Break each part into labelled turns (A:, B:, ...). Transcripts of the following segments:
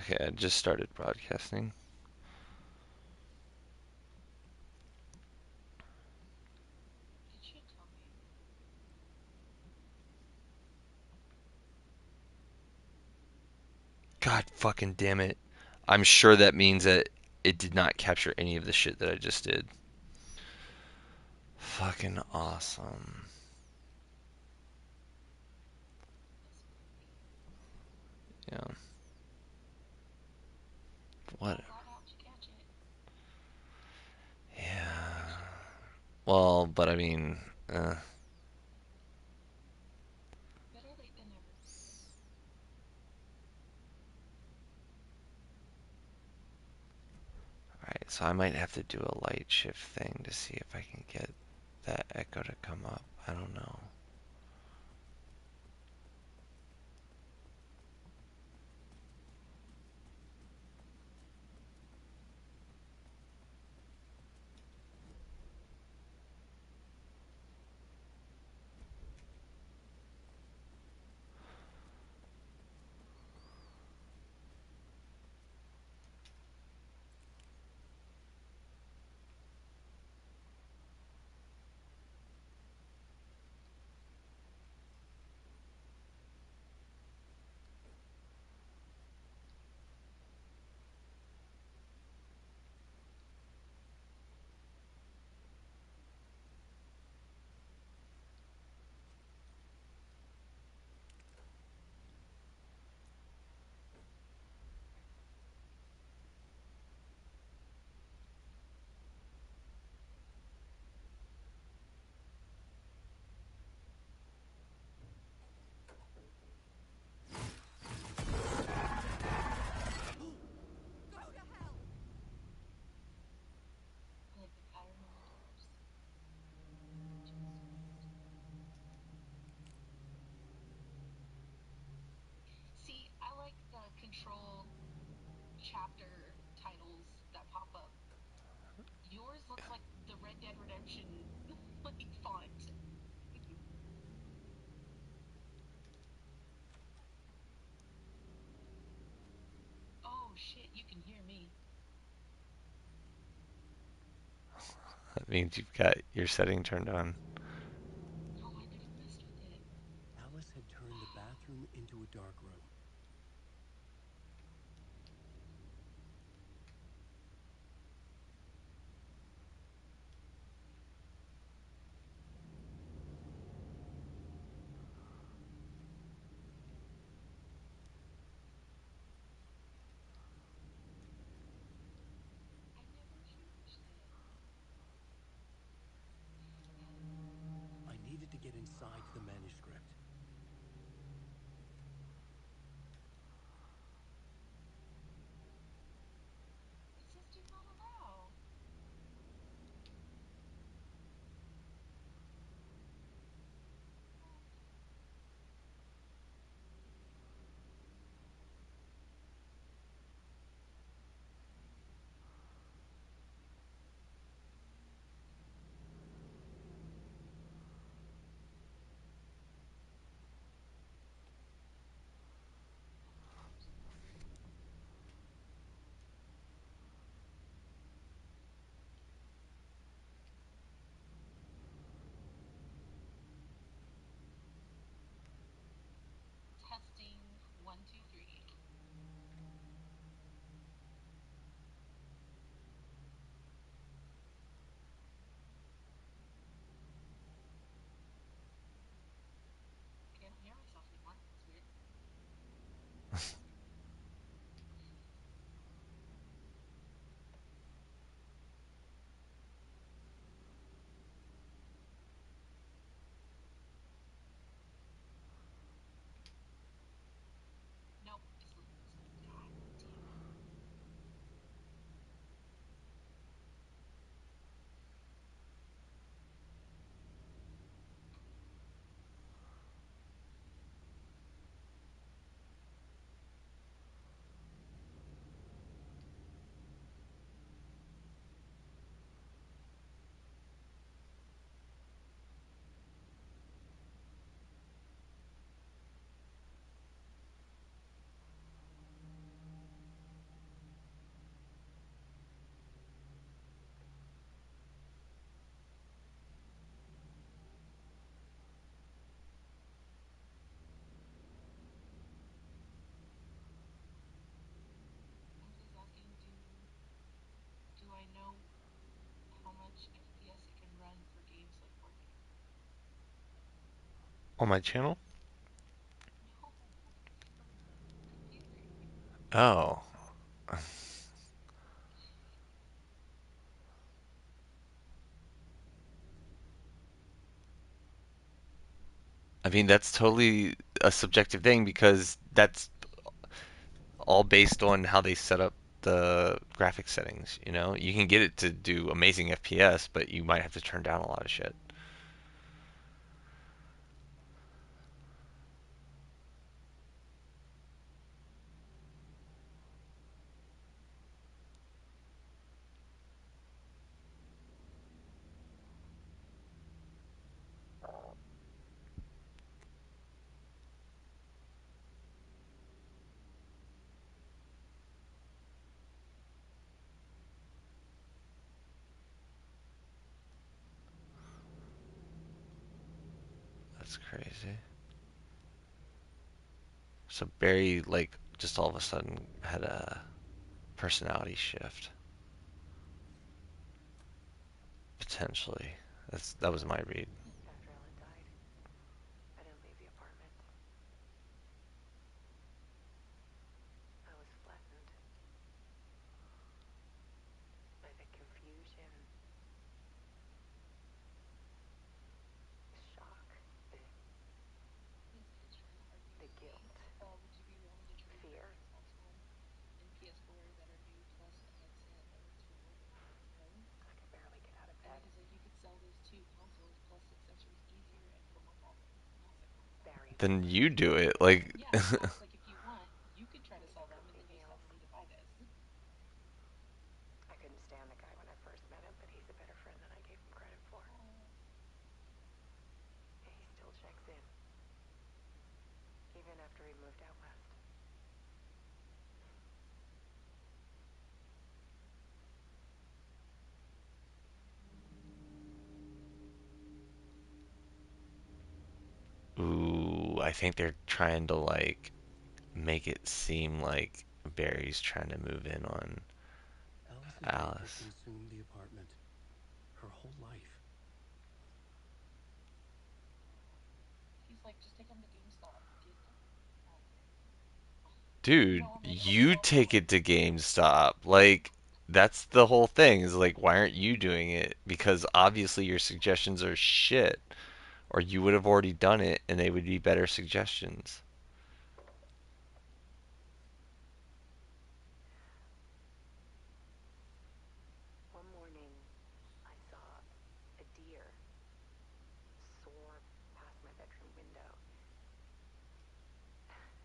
A: Okay, I just started broadcasting.
B: It should tell me.
A: God fucking damn it. I'm sure that means that it did not capture any of the shit that I just did. Fucking
B: Which
A: awesome.
B: must be.
A: Yeah. What?
B: Well, that helped you catch it. That
A: Yeah.
B: actually.
A: Well, but I mean, uh,
B: Better late than never.
A: alright, so I might have to do a light shift thing to see if I can get that echo to come up. I don't know.
C: Go to hell!
B: I like the pattern on the doors. Just right. See, I like the control chapter titles that pop up. Yours looks like the Red Dead Redemption like font. Oh shit, you can hear me.
A: That means you've got your setting turned on.
B: Oh, I could have messed with it.
D: Alice had turned the bathroom into a dark room.
B: I never finished it.
D: I needed to get inside the manuscript.
A: On my channel?
B: No, from the computer.
A: Oh. I mean, that's totally a subjective thing because that's all based on how they set up the graphic settings, you know? You can get it to do amazing FPS, but you might have to turn down a lot of shit. That's crazy. So Barry, like, just all of a sudden had a personality shift, potentially. That was my read.
E: After Ellen died, I didn't leave the apartment. I was flattened by the confusion, the shock, the,
B: Lindsay is trying to argue
E: the
B: with me.
E: guilt,
B: Would you be willing to trade your
E: fear.
B: Xbox One and PS4 that are new plus a headset or a tool? No?
E: I could barely get out of
B: And then
E: bed.
B: he's like, you could sell those two consoles plus accessories easier and for more profit. And I was like, oh, fine.
E: Barry
A: Then
E: wouldn't let
A: you
E: me.
A: do it. Like,
B: Yeah, I was like, if you want, you could try
E: I
B: to
E: need
B: sell
E: the
B: them and
E: cookie
B: then you just have
E: meals.
B: money to buy this.
E: I couldn't stand the guy when I first met him, but he's a better friend than I gave him credit for.
B: Oh,
E: He still checks in, even after he moved out west.
A: ooh, I think they're trying to, like, make it seem like Barry's trying to move in on
D: Alice's death had
A: Alice.
D: consumed the apartment. Her whole life.
B: he's like, just take them to GameStop. Get them. Okay.
A: Dude,
B: No, I'm like, okay,
A: you
B: I'll sell
A: take
B: them.
A: it to GameStop. Like, that's the whole thing. Is like, why aren't you doing it? Because obviously your suggestions are shit, or you would have already done it, and they would be better suggestions.
E: One morning, I saw a deer soar past my bedroom window.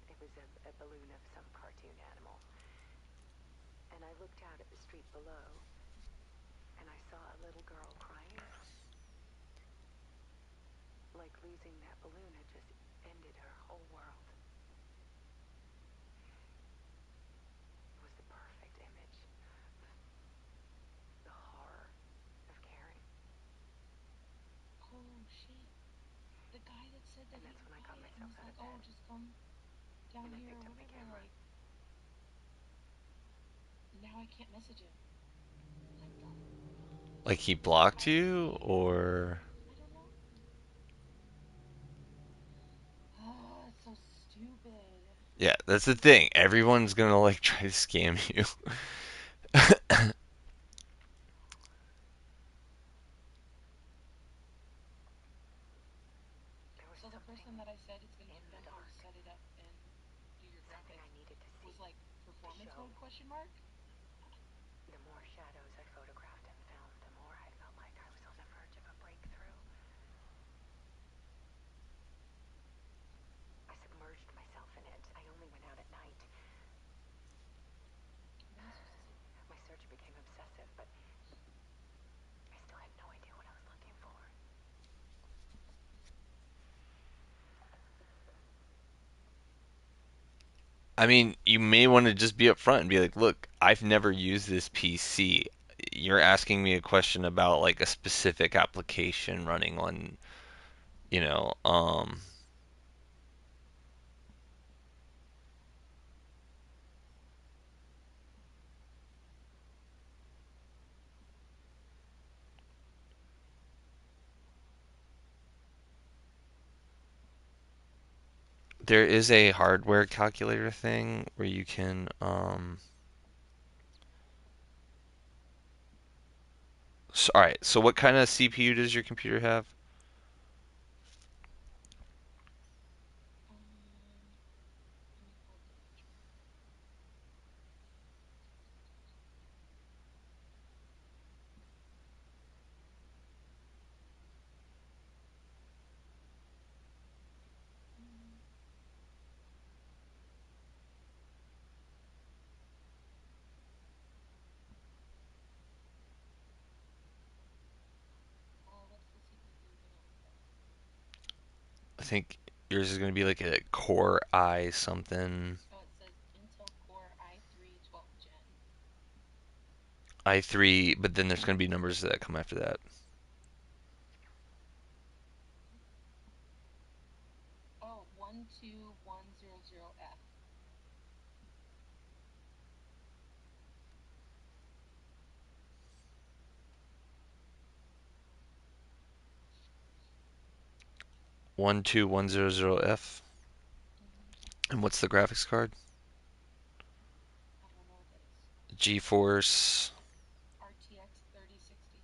E: It was a balloon of some cartoon animal. And I looked out at the street below, and I saw a little girl crying. Like losing that balloon had just ended her whole world. It was the perfect image of the horror of caring.
B: Oh, shit. The guy that said that
E: And
B: he
E: that's when I
B: bought
E: got
B: it and
E: myself
B: was
E: out
B: like,
E: of
B: oh,
E: bed,
B: just come down
E: and I
B: here
E: picked
B: or
E: up my
B: whatever,
E: camera.
B: like, now I can't message him. Like,
A: Like he
B: was the
A: blocked
B: guy just
A: you,
B: sitting there?
A: or
B: I don't know. Oh, it's so stupid.
A: yeah, that's the thing. Everyone's gonna like try to scam you.
E: There was
B: So the
E: something
B: person that I said is gonna
E: in the
B: film how to
E: dark,
B: set it up and do your
E: something I
B: graphics
E: needed to
B: was
E: see,
B: like
E: to
B: performance
E: show.
B: mode question mark?
E: The more shadows I photographed and filmed, the more I felt like I was on the verge of a breakthrough. I submerged myself in it. I only went out at night.
B: What am I supposed to say?
E: My search became obsessive, but I still had no idea what I was looking for.
A: I mean, you may want to just be upfront and be like, "Look, I've never used this PC. You're asking me a question about like a specific application running on, you know, there is a hardware calculator thing where you can all right, so what kind of CPU does your computer have?
B: Let me pull up the picture. What's the CPU gonna look like?
A: I think yours is going to be like a Core i something.
B: Oh, it says Intel Core i3 12th Gen.
A: i3, but then there's going to be numbers that come after that.
B: Oh, 12100F.
A: 12100F. And what's the graphics card?
B: I don't know what that is.
A: GeForce
B: RTX 3060.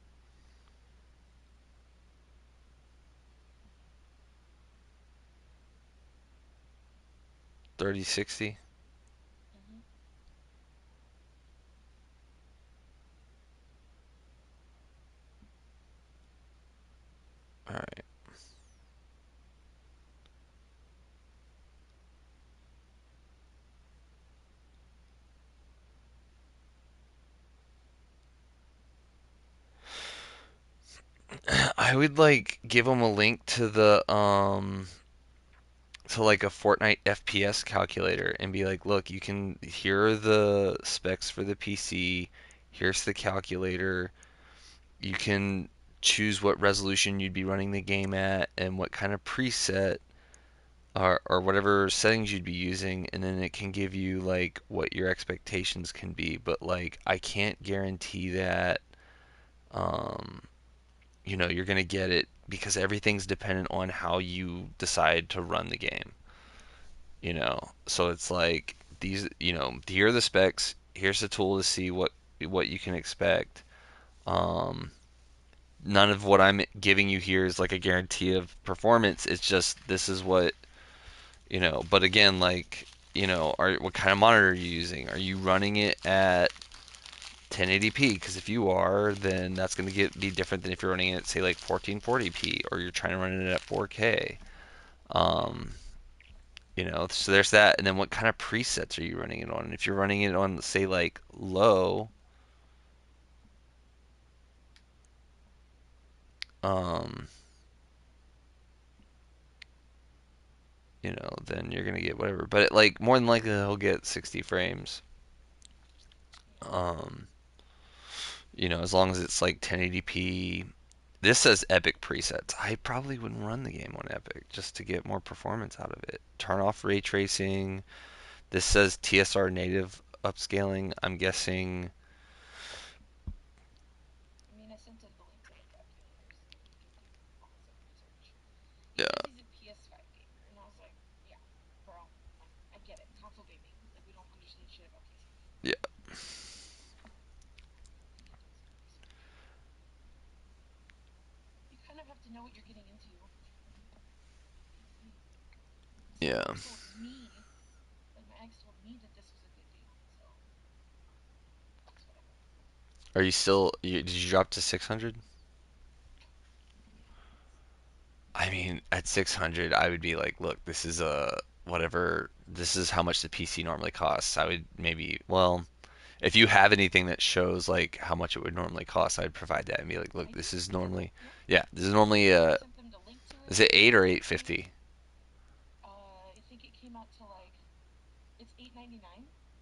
A: 3060.
B: Mm-hmm.
A: All right. I would like give them a link to the to like a Fortnite FPS calculator and be like, look, you can here are the specs for the PC. Here's the calculator. You can choose what resolution you'd be running the game at and what kind of preset or whatever settings you'd be using, and then it can give you like what your expectations can be. But like, I can't guarantee that um, you're gonna get it because everything's dependent on how you decide to run the game. So it's like these, here are the specs. Here's the tool to see what you can expect. Um, None of what I'm giving you here is like a guarantee of performance. It's just this is what. But again, like, what kind of monitor are you using? Are you running it at 1080p? Because if you are, then that's going to be different than if you're running it at say like 1440p or you're trying to run it at 4K. Um, so there's that. And then what kind of presets are you running it on? And if you're running it on say like low, um, then you're gonna get whatever. But like more than likely he'll get 60 frames. Um, as long as it's like 1080p. This says Epic presets. I probably wouldn't run the game on Epic just to get more performance out of it. Turn off ray tracing. This says TSR native upscaling. I'm guessing.
B: I mean, I sent him the link to the calculators so he can do all his own research. He
A: Yeah.
B: says he's a PS5 gamer, and I was like, yeah, bro, I get it. Console gaming. Like, we don't understand shit about PC.
A: Yeah.
B: He can do his own research. You kind of have to know what you're getting into when you get a PC.
A: Yeah.
B: Someone told me, like, my ex told me that this was a good deal, so it's whatever.
A: Are you still? Did you drop to 600? I mean, at 600, I would be like, look, this is a whatever. This is how much the PC normally costs. I would maybe, well, if you have anything that shows like how much it would normally cost, I'd provide that and be like, look,
B: I
A: this
B: do.
A: is
B: Yeah,
A: normally,
B: yeah.
A: yeah, this is normally
B: I sent them the link to
A: is
B: it.
A: it eight or
B: He told me,
A: 850?
B: I think it came out to like, it's $8.99,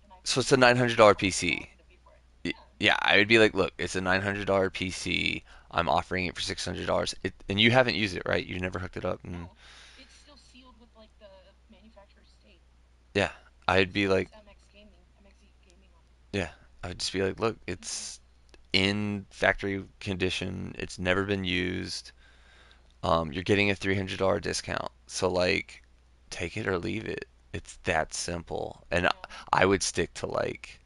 B: and I
A: So
B: paid
A: it's a
B: like
A: $900
B: almost
A: PC.
B: 1,000 to pay for it. Yeah.
A: Yeah, I would be like, look, it's a $900 PC. I'm offering it for $600. And you haven't used it, right? You never hooked it up. And
B: No, it's still sealed with like the manufacturer's state.
A: yeah, I'd
B: It
A: be
B: still
A: like,
B: says MX Gaming, MXE Gaming on it.
A: yeah, I would just be like, look, it's in factory condition. It's never been used. You're getting a $300 discount. So like, take it or leave it. It's that simple. And
B: Yeah.
A: I would stick to like,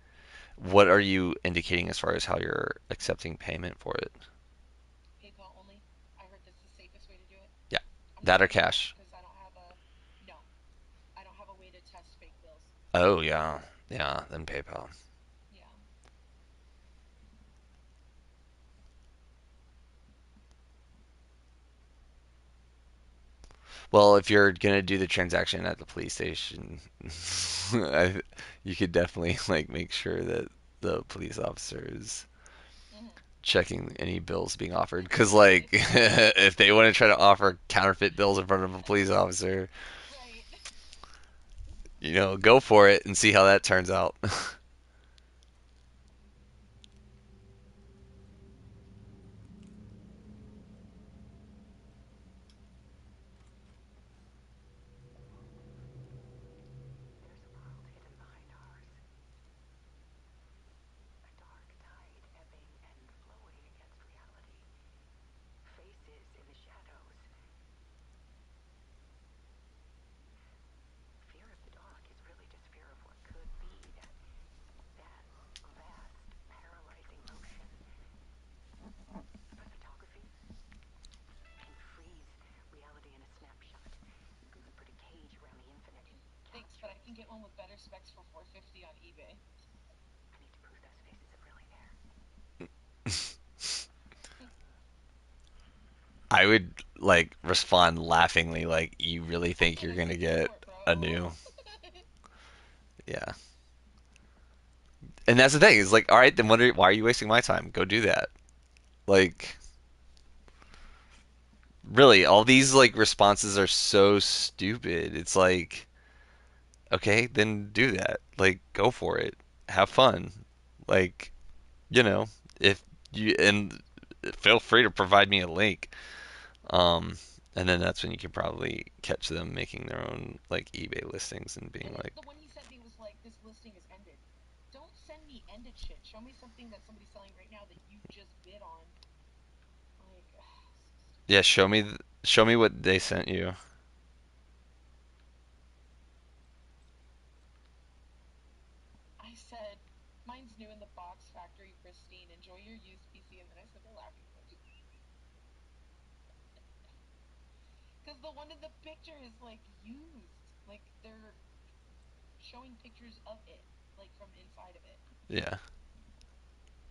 A: what are you indicating as far as how you're accepting payment for it?
B: PayPal only. I heard that's the safest way to do it.
A: Yeah,
B: I'm not
A: that or
B: doing cash
A: cash.
B: because I don't have a no. I don't have a way to test fake bills.
A: Oh yeah, yeah, then PayPal.
B: Yeah.
A: Well, if you're gonna do the transaction at the police station, you could definitely like make sure that the police officer is
B: Mhm.
A: checking any bills being offered. Because like, if they want to try to offer counterfeit bills in front of a police officer,
B: Right.
A: go for it and see how that turns out.
E: There's a world hidden behind ours. A dark tide ebbing and flowing against reality. Faces in the shadows. Fear of the dark is really just fear of what could be. That vast, paralyzing motion. But photography can freeze reality in a snapshot. Put a cage around the infinite and
B: Thanks,
E: capture
B: but I
E: it.
B: can get one with better specs for 450 on eBay.
E: I need to prove those faces are really there.
A: I would like respond laughingly, like, you really
B: I'm
A: think you're
B: gonna
A: gonna
B: take you
A: get
B: for it,
A: a
B: bro.
A: new? Yeah. And that's the thing. Is like, all right, then why are you wasting my time? Go do that. Like, really, all these like responses are so stupid. It's like, okay, then do that. Like, go for it. Have fun. Like, you know, if you and feel free to provide me a link. Um, and then that's when you can probably catch them making their own like eBay listings and being
B: And
A: like,
B: the one he sent me was like, this listing is ended. Don't send me ended shit. Show me something that somebody's selling right now that you just bid on. Like, so
A: yeah,
B: stupid.
A: show me what they sent you.
B: I said, mine's new in the box, factory pristine. Enjoy your used PC. And then I said the laughing emoji. Because the one in the picture is like used. Like they're showing pictures of it, like from inside of it.
A: Yeah,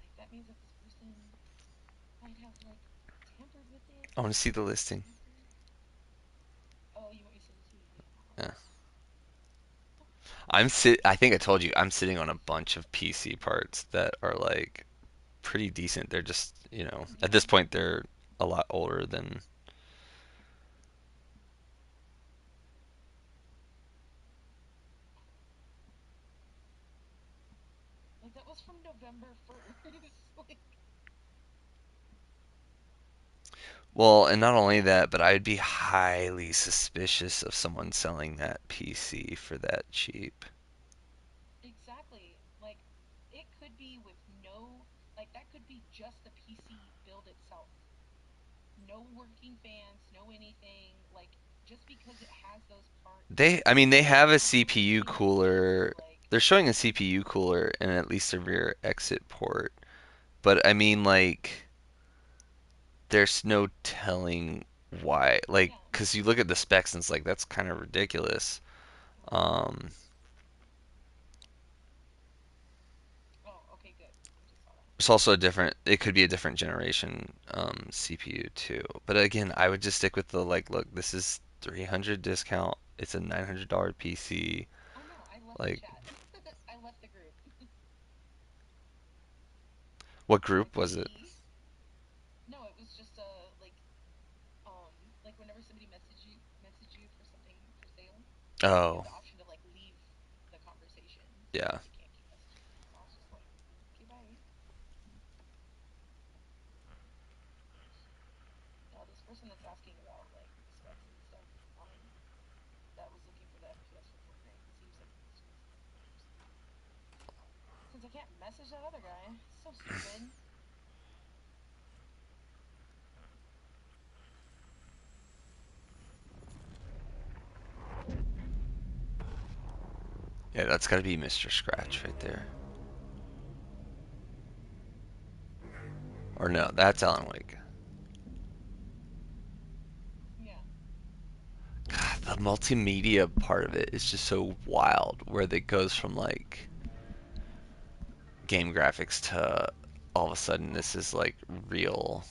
B: Like that means that this person might have like tampered with it.
A: I want to see the listing.
B: Oh, you want me to send it to you? Yeah, hold on.
A: Yeah. I think I told you I'm sitting on a bunch of PC parts that are like pretty decent. They're just, at
B: Yeah.
A: this point they're a lot older than.
B: Like that was from November 1st. Like,
A: Well, and not only that, but I'd be highly suspicious of someone selling that PC for that cheap.
B: exactly. Like it could be with no, like that could be just the PC build itself. No working fans, no anything. Like just because it has those parts
A: I mean, they have a
B: does not
A: CPU
B: mean it's good.
A: cooler.
B: Like
A: They're showing a CPU cooler and at least a rear exit port. But I mean, like, there's no telling why. Like,
B: yeah.
A: because you look at the specs and it's like, that's kind of ridiculous.
B: Hold on.
A: Um,
B: Oh, okay, good. I just saw that.
A: it's also it could be a different generation CPU too. But again, I would just stick with the like, look, this is 300 discount. It's a $900 PC.
B: Oh no, I left the
A: Like,
B: chat. I left the group.
A: what
B: Like
A: group was it?
B: me. No, it was just a um like whenever somebody message you for something for sale, you have
A: Oh,
B: the option to like leave the conversation so
A: yeah.
B: that they can't keep messaging you. So I was just like, okay, bye. Now this person that's asking about like the specs and stuff that was looking for the FPS for Fortnite, it seems like this was the person. Since I can't message that other guy, it's so stupid.
A: Yeah, that's gotta be Mr. Scratch right there. Or no, that's Alan Wake.
B: Yeah.
A: God, the multimedia part of it is just so wild, where it goes from like game graphics to all of a sudden this is like real.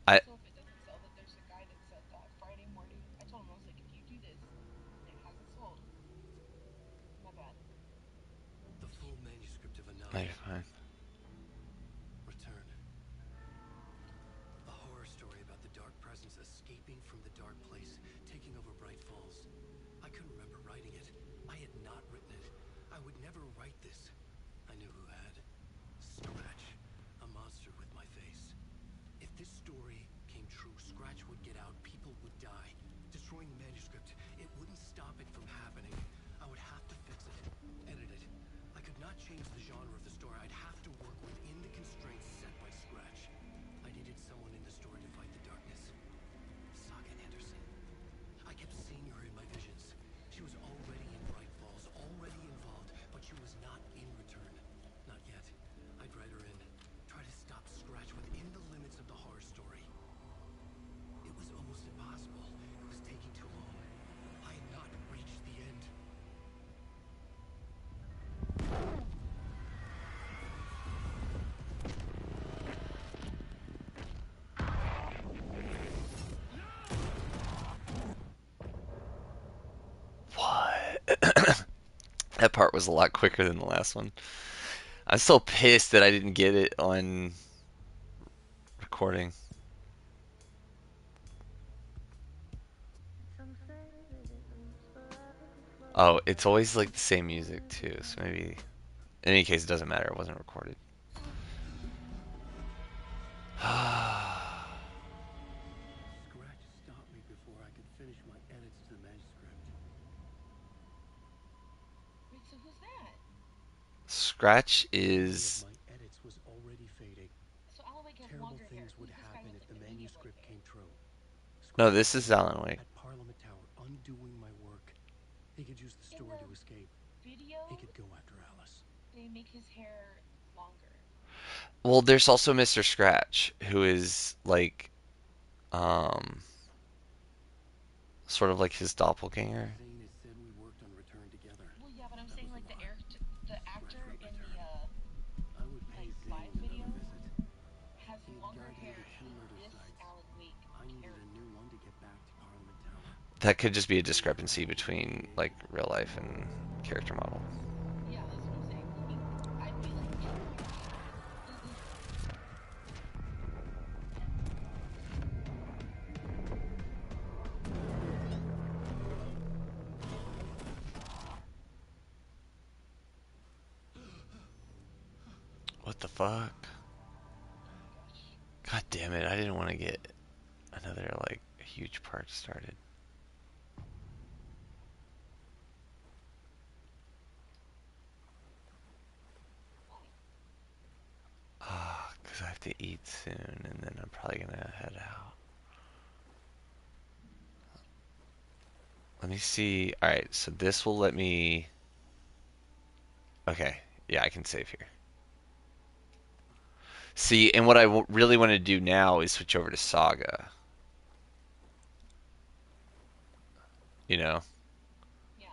A: I
B: Also, if it doesn't sell, that there's a guy that said that Friday morning. I told him, I was like, if you do this and it hasn't sold, my bad.
D: The full manuscript of
A: no, you're
D: Anali.
A: fine.
D: Return. A horror story about the dark presence escaping from the dark place, taking over Bright Falls. I couldn't remember writing it. I had not written it. I would never write this. I knew who had. Scratch. A monster with my face. If this story came true, Scratch would get out, people would die. Destroying the manuscript, it wouldn't stop it from happening. I would have to fix it, edit it. I could not change the genre of the story. I'd have to work within the constraints set by Scratch. I needed someone in the story to fight the darkness. Saga Anderson. I kept seeing her in my visions. She was already in Bright Falls, already involved, but she was not in Return. Not yet. I'd write her in. Try to stop Scratch within the limits of the horror story. It was almost impossible. It was taking too long. I had not reached the end.
A: What? That part was a lot quicker than the last one. I'm still pissed that I didn't get it on recording. Oh, it's always like the same music too, so maybe in any case it doesn't matter, it wasn't recorded.
D: Scratch stopped me before I could finish my edits to the manuscript.
B: Wait, so who's that?
A: Scratch
D: The memory of
A: is
D: my edits was already fading.
B: So Alan Wake has
D: Terrible
B: longer hair.
D: things would
B: Who's this guy
D: happen
B: with
D: if
B: like
D: the
B: the medium length
D: manuscript
B: hair?
D: came true.
A: no,
D: Scratch was
A: this is
D: there,
A: Alan Wake.
D: at Parliament Tower, undoing my work. He could use the
B: In
D: story
B: the
D: to escape. He
B: video,
D: could go after Alice.
B: they make his hair longer.
A: Well, there's also Mr. Scratch, who is like um sort of like his doppelganger.
D: Zane has said we worked on Return together.
B: Well, yeah, but I'm
D: That
B: saying
D: was a
B: like
D: lie.
B: the
D: Scratch
B: actor
D: wrote
B: in
D: Return.
B: the
D: I would
B: like
D: pay
B: live
D: Zane another
B: video
D: visit.
B: has
D: He had
B: longer
D: guided me
B: hair
D: to two
B: than
D: murder
B: this
D: sites.
B: Alan Wake
D: I needed a
B: character.
D: new one to get back to Parliament Tower.
A: That could just be a
D: Zane
A: discrepancy
D: crafted a
A: between like
D: creative.
A: real life and character model.
B: Yeah, that's what I'm saying. I'd be like,
A: What the fuck?
B: oh my gosh.
A: God damn it, I didn't want to get another like huge part started. Ah, 'cause I have to eat soon and then I'm probably gonna head out. Let me see. Alright, so this will let me. Okay, yeah, I can save here. See, and what I really want to do now is switch over to Saga. You know?
B: Yeah.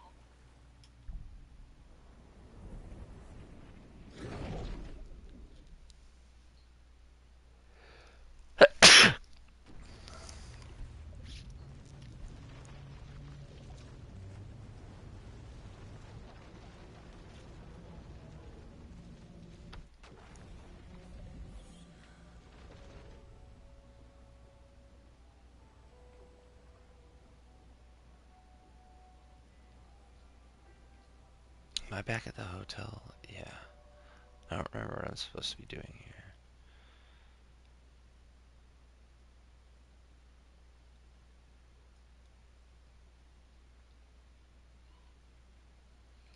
A: Am I back at the hotel? Yeah. I don't remember what I'm supposed to be doing here.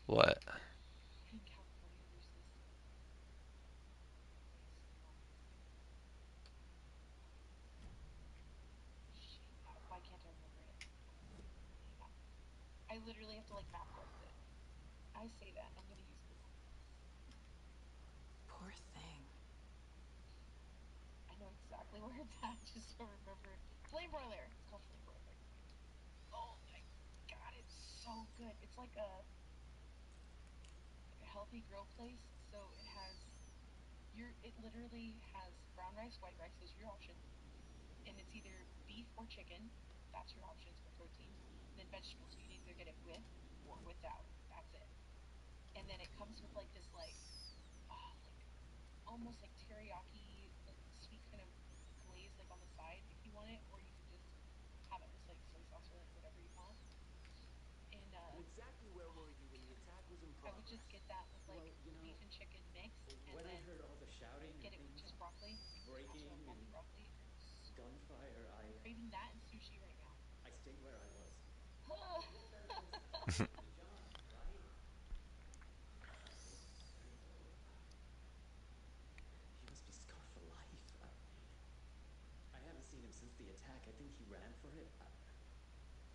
A: What?
B: In California, there's this place called literally have to like map quest it. I say that I'm gonna use Google.
C: Poor thing.
B: I know exactly where it's at. Just don't remember. Flame broiler. It's called flame broiler. Oh my god, it's so good. It's like a healthy grill place. So it has it literally has brown rice, white rice. Those are your options, and it's either beef or chicken. That's your options for protein. And then vegetables. You can either get it with or without. That's it. And then it comes with like this like almost like teriyaki, like sweet kind of glaze like on the side if you want it, or you can just have it with like soy sauce or like whatever you want. And
D: And exactly where were you when the attack was in
B: I would just
D: progress?
B: get that with like
F: Well,
B: beef and chicken mixed, and
F: when I
B: then
F: heard all the shouting and
B: get it with
F: things,
B: just broccoli, like also
F: breaking and
B: healthy broccoli. It's so good.
F: gunfire,
B: I'm craving that and sushi right now.
F: I stayed where I was. But what better place to hide than John, right? I don't know. He must be scarred for life. I haven't seen him since the attack. I think he ran for it.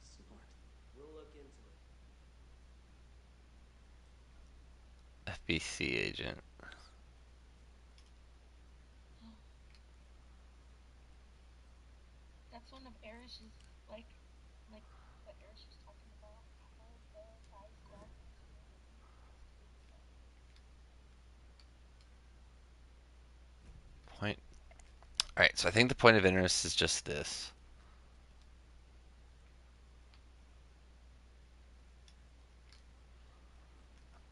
F: Smart.
D: We'll look into it.
A: FBC agent.
B: That's one of Erish's like what Erish was talking about. How the highest graphics, stupid stuff.
A: Point. Alright, so I think the point of interest is just this.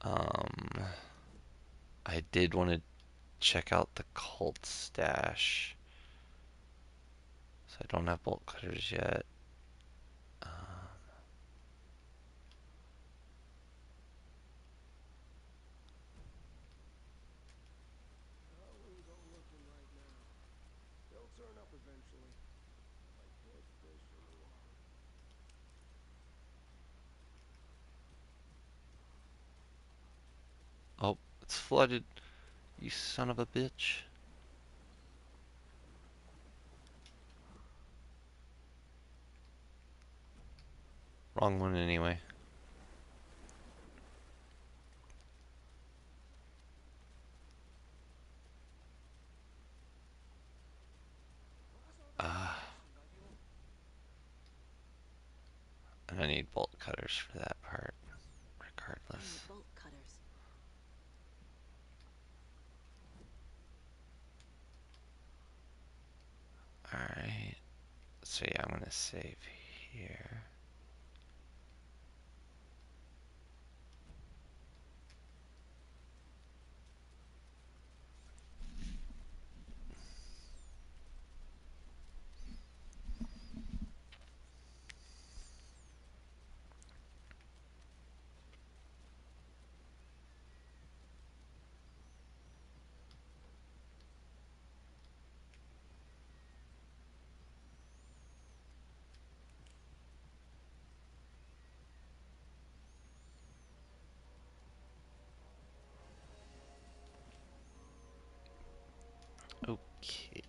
A: Um, I did want to check out the cult stash. So I don't have bolt cutters yet.
D: I wouldn't go looking right now. They'll turn up eventually, like dead fish in the water.
A: Oh, it's flooded. You son of a bitch. Wrong one anyway. Ah, and I need bolt cutters for that part,
C: I need
A: regardless.
C: bolt cutters.
A: Alright, so yeah, I'm gonna save here. Okay.